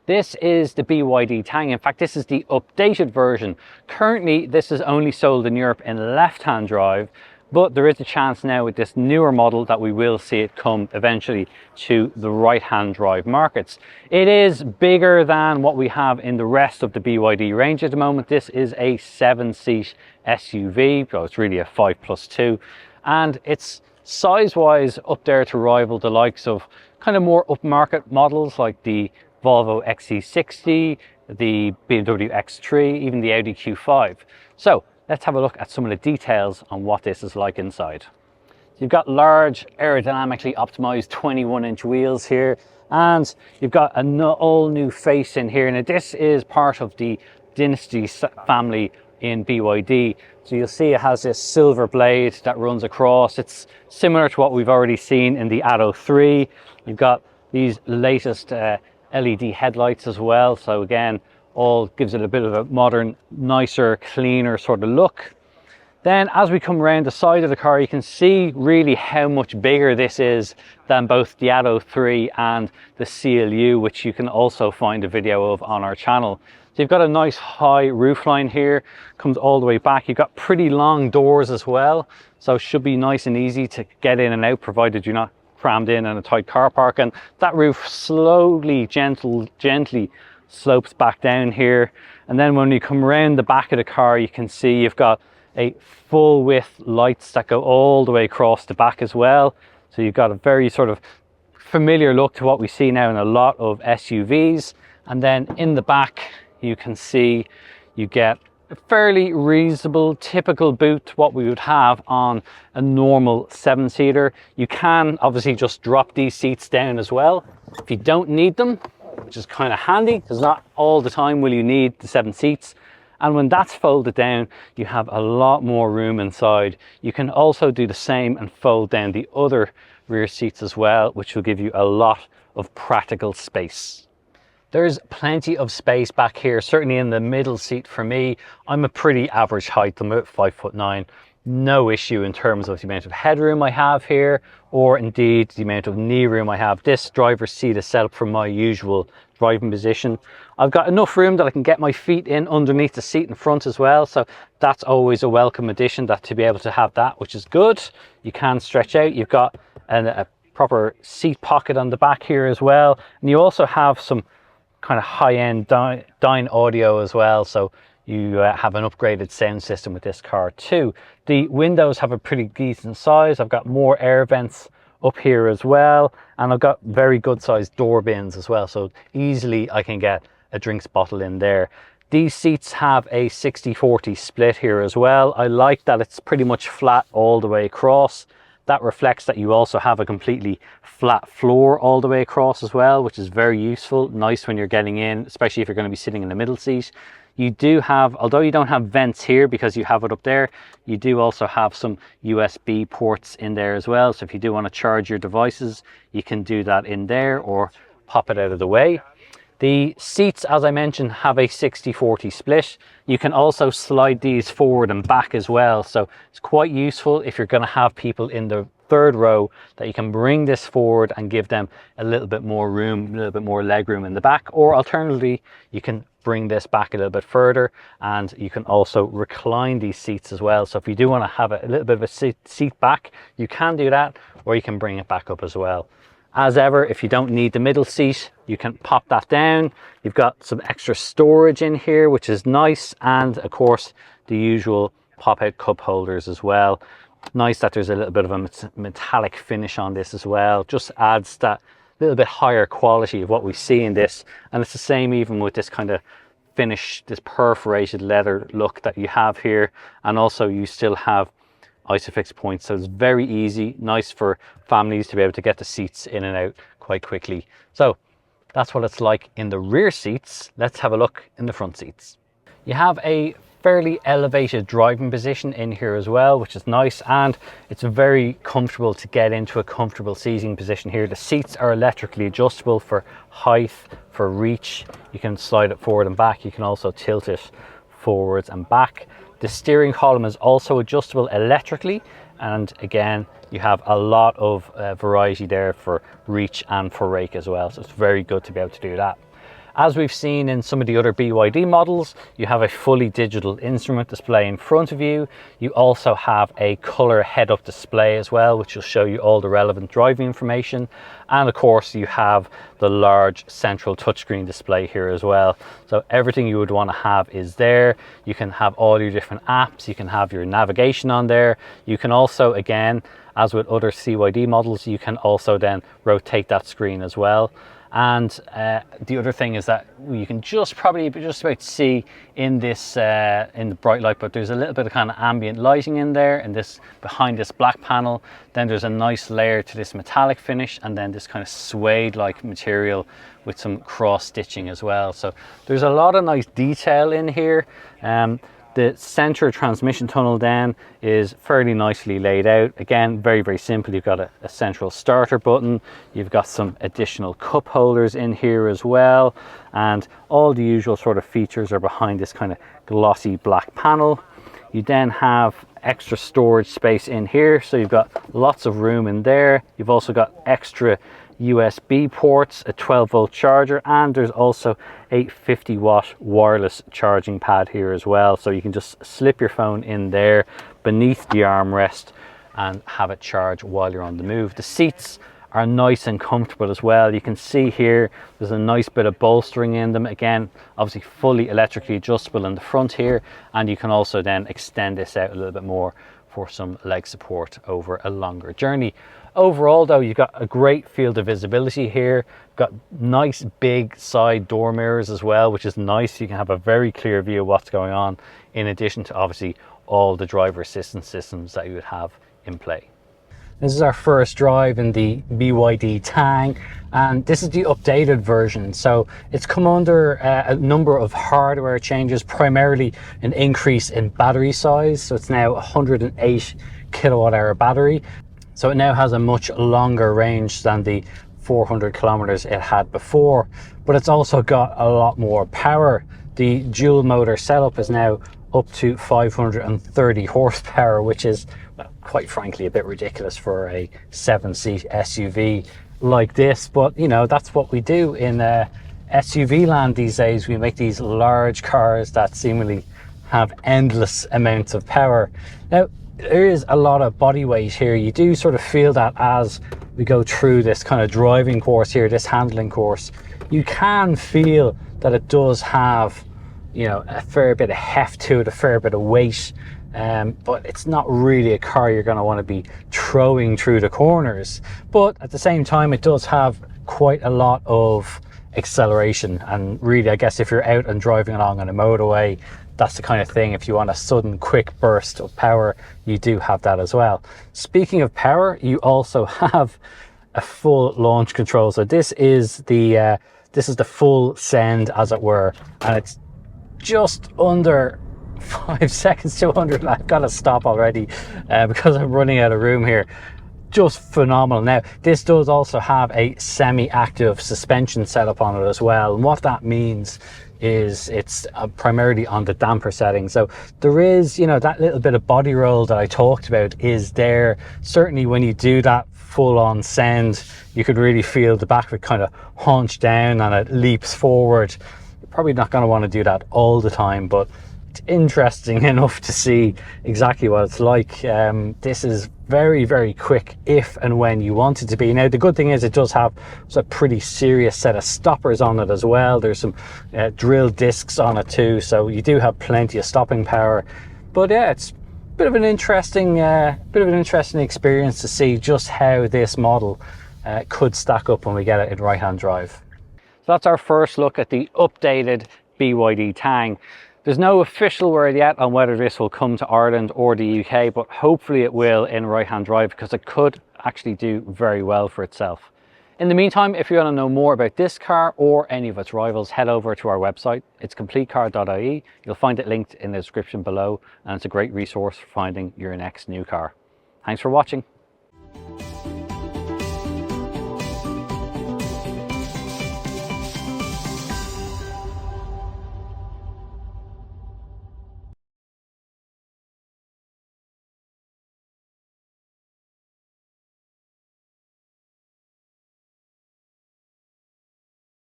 This is the BYD Tang. In fact, this is the updated version. Currently, this is only sold in Europe in left-hand drive, but there is a chance now with this newer model that we will see it come eventually to the right-hand drive markets. It is bigger than what we have in the rest of the BYD range at the moment. This is a 7-seat SUV, so it's really a 5+2, and it's size-wise up there to rival the likes of kind of more upmarket models like the Volvo XC60, the BMW X3, even the Audi Q5. So let's have a look at some of the details on what this is like inside. You've got large aerodynamically optimized 21-inch wheels here, and you've got an all new face in here. Now this is part of the Dynasty family in BYD. So you'll see it has this silver blade that runs across. It's similar to what we've already seen in the Atto 3. You've got these latest LED headlights as well, so again, all gives it a bit of a modern, nicer, cleaner sort of look. Then as we come around the side of the car, you can see really how much bigger this is than both the Atto 3 and the CLU, which you can also find a video of on our channel. So you've got a nice high roofline here, comes all the way back. You've got pretty long doors as well, so it should be nice and easy to get in and out, provided you're not crammed in a tight car park. And that roof slowly, gently slopes back down here. And then when you come around the back of the car, you can see you've got a full width lights that go all the way across the back as well. So you've got a very sort of familiar look to what we see now in a lot of SUVs. And then in the back, you can see you get a fairly reasonable, typical boot, what we would have on a normal 7-seater. You can obviously just drop these seats down as well if you don't need them, which is kind of handy because not all the time will you need the 7 seats. And when that's folded down, you have a lot more room inside. You can also do the same and fold down the other rear seats as well, which will give you a lot of practical space. There's plenty of space back here, certainly in the middle seat for me. I'm a pretty average height, I'm about 5'9". No issue in terms of the amount of headroom I have here, or indeed the amount of knee room I have. This driver's seat is set up for my usual driving position. I've got enough room that I can get my feet in underneath the seat in front as well, so that's always a welcome addition, that to be able to have that, which is good. You can stretch out. You've got a proper seat pocket on the back here as well, and you also have some kind of high-end Dyne audio as well, so you have an upgraded sound system with this car too. The windows have a pretty decent size. I've got more air vents up here as well, and I've got very good sized door bins as well, so easily I can get a drinks bottle in there. These seats have a 60-40 split here as well. I like that it's pretty much flat all the way across. That reflects that you also have a completely flat floor all the way across as well, which is very useful, nice when you're getting in, especially if you're going to be sitting in the middle seat. You do have, although you don't have vents here because you have it up there, you do also have some USB ports in there as well. So if you do want to charge your devices, you can do that in there or pop it out of the way. The seats, as I mentioned, have a 60-40 split. You can also slide these forward and back as well. So it's quite useful if you're going to have people in the third row, that you can bring this forward and give them a little bit more room, a little bit more leg room in the back. Or alternatively, you can bring this back a little bit further, and you can also recline these seats as well. So if you do want to have a little bit of a seat back, you can do that, or you can bring it back up as well. As ever, if you don't need the middle seat, you can pop that down. You've got some extra storage in here, which is nice. And of course, the usual pop-out cup holders as well. Nice that there's a little bit of a metallic finish on this as well. Just adds that little bit higher quality of what we see in this. And it's the same even with this kind of finish, this perforated leather look that you have here. And also you still have Isofix points, so it's very easy, nice for families to be able to get the seats in and out quite quickly. So that's what it's like in the rear seats. Let's have a look in the front seats. You have a fairly elevated driving position in here as well, which is nice, and it's very comfortable to get into a comfortable seating position here. The seats are electrically adjustable for height, for reach. You can slide it forward and back. You can also tilt it forwards and back. The steering column is also adjustable electrically, and again you have a lot of variety there for reach and for rake as well, so it's very good to be able to do that. As we've seen in some of the other BYD models, you have a fully digital instrument display in front of you. You also have a color head-up display as well, which will show you all the relevant driving information. And of course, you have the large central touchscreen display here as well. So everything you would want to have is there. You can have all your different apps. You can have your navigation on there. You can also, again, as with other CYD models, you can also then rotate that screen as well. And the other thing is that you can probably just about see in this in the bright light, but there's a little bit of kind of ambient lighting in there, and this behind this black panel. Then there's a nice layer to this metallic finish, and then this kind of suede like material with some cross stitching as well. So there's a lot of nice detail in here. The center transmission tunnel then is fairly nicely laid out. Again, very, very simple. You've got a central starter button. You've got some additional cup holders in here as well. And all the usual sort of features are behind this kind of glossy black panel. You then have extra storage space in here. So you've got lots of room in there. You've also got extra USB ports, a 12-volt charger, and there's also a 50-watt wireless charging pad here as well. So you can just slip your phone in there beneath the armrest and have it charge while you're on the move. The seats are nice and comfortable as well. You can see here there's a nice bit of bolstering in them. Again, obviously fully electrically adjustable in the front here, and you can also then extend this out a little bit more for some leg support over a longer journey. Overall though, you've got a great field of visibility here. Got nice big side door mirrors as well, which is nice. You can have a very clear view of what's going on, in addition to obviously all the driver assistance systems that you would have in play. This is our first drive in the BYD Tang, and this is the updated version. So it's come under a number of hardware changes, primarily an increase in battery size. So it's now 108 kilowatt hour battery. So it now has a much longer range than the 400 kilometers it had before, but it's also got a lot more power. The dual motor setup is now up to 530 horsepower, which is, well, quite frankly, a bit ridiculous for a 7-seat SUV like this. But you know, that's what we do in SUV land these days. We make these large cars that seemingly have endless amounts of power. Now, there is a lot of body weight here. You do sort of feel that as we go through this kind of driving course here, this handling course. You can feel that it does have, you know, a fair bit of heft to it, a fair bit of weight, but it's not really a car you're going to want to be throwing through the corners. But at the same time, it does have quite a lot of acceleration, and really, I guess if you're out and driving along on a motorway, that's the kind of thing. If you want a sudden quick burst of power, you do have that as well. Speaking of power, you also have a full launch control. So this is the full send, as it were, and it's just under 5 seconds to 100. I've got to stop already because I'm running out of room here. Just phenomenal. Now, this does also have a semi-active suspension setup on it as well, and what that means is it's primarily on the damper setting. So there is, you know, that little bit of body roll that I talked about is there. Certainly when you do that full on send, you could really feel the back of it kind of hunch down and it leaps forward. You're probably not going to want to do that all the time, but it's interesting enough to see exactly what it's like. This is very, very quick if and when you want it to be. Now, the good thing is it does have a pretty serious set of stoppers on it as well. There's some drill discs on it too, so you do have plenty of stopping power. But yeah, it's a bit of an interesting experience to see just how this model could stack up when we get it in right-hand drive. So that's our first look at the updated BYD Tang. There's no official word yet on whether this will come to Ireland or the UK, but hopefully it will in right-hand drive, because it could actually do very well for itself. In the meantime, if you want to know more about this car or any of its rivals, head over to our website. It's CompleteCar.ie. You'll find it linked in the description below, and it's a great resource for finding your next new car. Thanks for watching.